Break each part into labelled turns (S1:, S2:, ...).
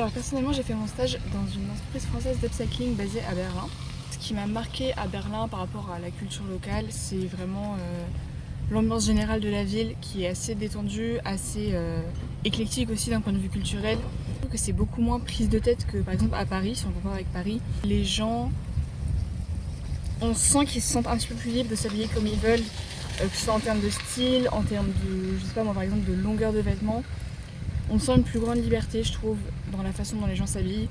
S1: Alors personnellement j'ai fait mon stage dans une entreprise française d'upcycling basée à Berlin. Ce qui m'a marqué à Berlin par rapport à la culture locale, c'est vraiment l'ambiance générale de la ville qui est assez détendue, assez éclectique aussi d'un point de vue culturel. Je trouve que c'est beaucoup moins prise de tête que par exemple à Paris, si on compare avec Paris. Les gens, on sent qu'ils se sentent un petit peu plus libres de s'habiller comme ils veulent, que ce soit en termes de style, en termes de, je sais pas moi par exemple, de longueur de vêtements. On sent une plus grande liberté, je trouve, dans la façon dont les gens s'habillent,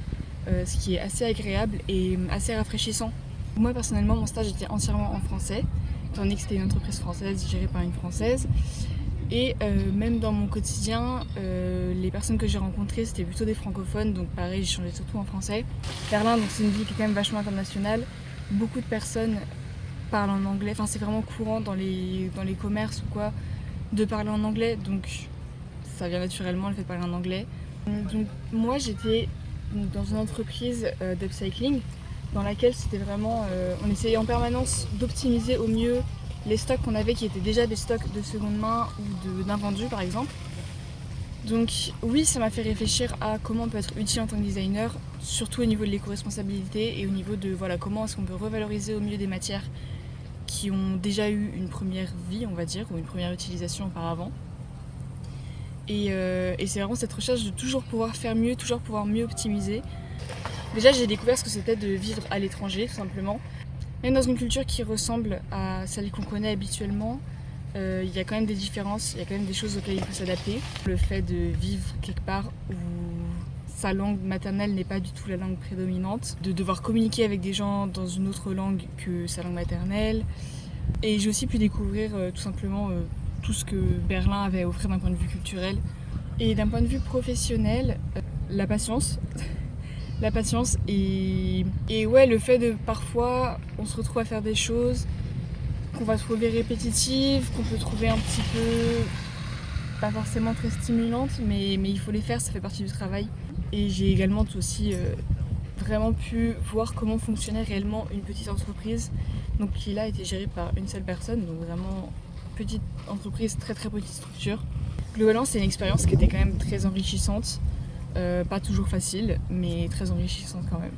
S1: ce qui est assez agréable et assez rafraîchissant. Moi personnellement, mon stage était entièrement en français, étant donné que c'était une entreprise française gérée par une française. Et même dans mon quotidien, les personnes que j'ai rencontrées, c'était plutôt des francophones, donc pareil, j'ai changé surtout en français. Berlin, donc c'est une ville qui est quand même vachement internationale. Beaucoup de personnes parlent en anglais, enfin c'est vraiment courant dans les commerces ou quoi, de parler en anglais, donc ça vient naturellement le fait de parler en anglais. Donc moi j'étais dans une entreprise d'upcycling dans laquelle c'était vraiment, on essayait en permanence d'optimiser au mieux les stocks qu'on avait qui étaient déjà des stocks de seconde main ou d'invendus par exemple. Donc oui, ça m'a fait réfléchir à comment on peut être utile en tant que designer, surtout au niveau de l'éco-responsabilité et au niveau de voilà, comment est-ce qu'on peut revaloriser au mieux des matières qui ont déjà eu une première vie, on va dire, ou une première utilisation auparavant. Et c'est vraiment cette recherche de toujours pouvoir faire mieux, toujours pouvoir mieux optimiser. Déjà, j'ai découvert ce que c'était de vivre à l'étranger, tout simplement. Même dans une culture qui ressemble à celle qu'on connaît habituellement, il y a quand même des différences, il y a quand même des choses auxquelles il faut s'adapter. Le fait de vivre quelque part où sa langue maternelle n'est pas du tout la langue prédominante, de devoir communiquer avec des gens dans une autre langue que sa langue maternelle. Et j'ai aussi pu découvrir tout simplement tout ce que Berlin avait à offrir d'un point de vue culturel. Et d'un point de vue professionnel, la patience. La patience et ouais, le fait de parfois on se retrouve à faire des choses qu'on va trouver répétitives, qu'on peut trouver un petit peu pas forcément très stimulantes, mais il faut les faire, ça fait partie du travail. Et j'ai également aussi vraiment pu voir comment fonctionnait réellement une petite entreprise, donc qui là était gérée par une seule personne, donc vraiment petite entreprise, très très petite structure. Globalement, c'est une expérience qui était quand même très enrichissante, pas toujours facile, mais très enrichissante quand même.